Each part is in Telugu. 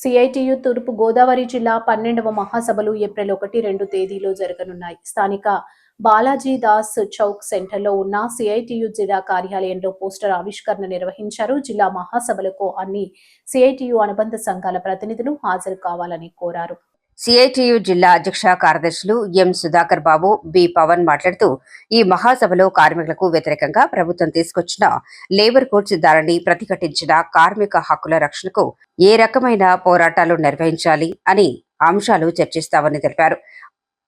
సిఐటియు తూర్పు గోదావరి జిల్లా 12వ మహాసభలు ఏప్రిల్ 1, 2 తేదీలో జరగనున్నాయి. స్థానిక బాలాజీ దాస్ చౌక్ సెంటర్లో ఉన్న సిఐటియు జిల్లా కార్యాలయంలో పోస్టర్ ఆవిష్కరణ నిర్వహించారు. జిల్లా మహాసభలకు అన్ని సిఐటియు అనుబంధ సంఘాల ప్రతినిధులు హాజరు కావాలని కోరారు. సిఐటియు జిల్లా అధ్యక్ష కార్యదర్శులు ఎం సుధాకర్ బాబు, బి పవన్ మాట్లాడుతూ ఈ మహాసభలో కార్మికులకు వ్యతిరేకంగా ప్రభుత్వం తీసుకొచ్చిన లేబర్ కోడ్స్ దానిని ప్రతిఘటించిన కార్మిక హక్కుల రక్షణకు ఏ రకమైన పోరాటాలు నిర్వహించాలి అని అంశాలు చర్చిస్తామని తెలిపారు.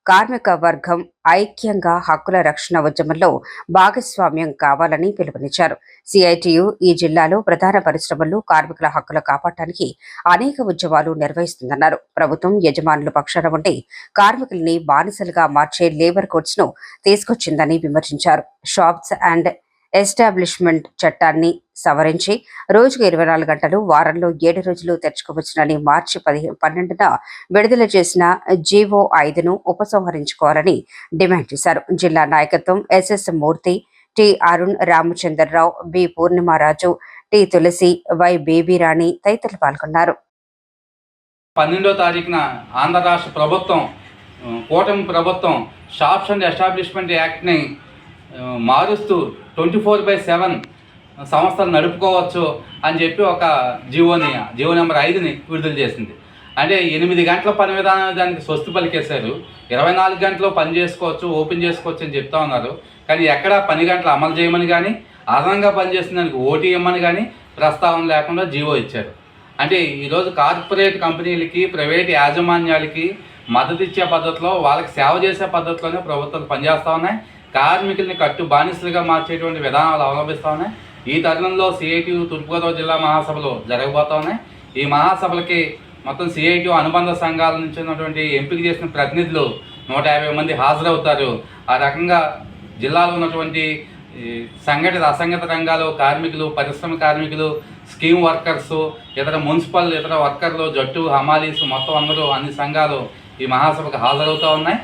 కార్మిక వర్గం ఐక్యంగా హక్కుల రక్షణ ఉద్యమంలో భాగస్వామ్యం కావాలని పిలుపునిచ్చారు. సిఐటియు ఈ జిల్లాలో ప్రధాన పరిశ్రమల్లో కార్మికుల హక్కుల కాపాడటానికి అనేక ఉద్యమాలు నిర్వహిస్తుందన్నారు. ప్రభుత్వం యజమానుల పక్షాన ఉండి కార్మికుల్ని బానిసలుగా మార్చే లేబర్ కోడ్స్ ను తీసుకొచ్చిందని విమర్శించారు. షాప్స్ అండ్ ఎస్టాబ్లిష్మెంట్ చట్టాన్ని సవరించి రోజుకు 24 గంటలు, వారంలో 7 రోజులు తెరుచుకోవచ్చునని మార్చి 12న విడుదల చేసిన జీవో 5ను ఉపసంహరించుకోవాలని డిమాండ్ చేశారు. జిల్లా నాయకత్వం SS Murthy, T Arun, Ramachandra Rao, B Purnima Raju, T Tulasi, Y Baby Rani తదితరులు పాల్గొన్నారు. 12వ తారీఖున ఆంధ్ర రాష్ట్ర ప్రభుత్వం, కూటమి ప్రభుత్వం షాప్స్ అండ్ ఎస్టాబ్లిష్మెంట్ యాక్ట్ని మారుస్తూ 24/7 సంస్థలు నడుపుకోవచ్చు అని చెప్పి ఒక జీవో నెంబర్ 5ని విడుదల చేసింది. అంటే 8 గంటల పని విధానం దానికి స్వస్తి పలికేశారు. 24 గంటలు పని చేసుకోవచ్చు, ఓపెన్ చేసుకోవచ్చు అని చెప్తా ఉన్నారు. కానీ ఎక్కడ పని గంటలు అమలు చేయమని కానీ, అదనంగా పనిచేసిన దానికి ఓటీ ఇవ్వమని కానీ ప్రస్తావన లేకుండా జీవో ఇచ్చారు. అంటే ఈరోజు కార్పొరేట్ కంపెనీలకి, ప్రైవేట్ యాజమాన్యాలకి మద్దతు ఇచ్చే పద్ధతిలో, వాళ్ళకి సేవ చేసే పద్ధతిలోనే ప్రభుత్వాలు పనిచేస్తూ ఉన్నాయి. కార్మికుల్ని కట్టు బానిసలుగా మార్చేటువంటి విధానాలు అవలంబిస్తూ ఉన్నాయి. ఈ తరుణంలో సిఐటియు తూర్పుగోదావరి జిల్లా మహాసభలు జరగబోతూ ఉన్నాయి. ఈ మహాసభలకి మొత్తం సిఐటియు అనుబంధ సంఘాల నుంచి ఉన్నటువంటి ఎంపిక చేసిన ప్రతినిధులు 150 మంది హాజరవుతారు. ఆ రకంగా జిల్లాలో ఉన్నటువంటి సంఘటిత, అసంఘటిత రంగాలు, కార్మికులు, పరిశ్రమ కార్మికులు, స్కీమ్ వర్కర్సు, ఇతర మున్సిపల్ ఇతర వర్కర్లు, జట్టు హమాలీస్ మొత్తం అందరూ అన్ని సంఘాలు ఈ మహాసభకు హాజరవుతూ ఉన్నాయి.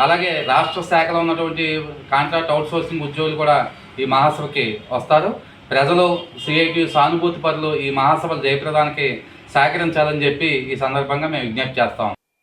అలాగే రాష్ట్ర శాఖలో ఉన్నటువంటి కాంట్రాక్ట్ అవుట్సోర్సింగ్ ఉద్యోగులు కూడా ఈ మహాసభకి వస్తారు. ప్రజలు, సిఐటియు సానుభూతి పరులు ఈ మహాసభల జయప్రదానికి సహకరించాలని చెప్పి ఈ సందర్భంగా మేము విజ్ఞప్తి చేస్తాం.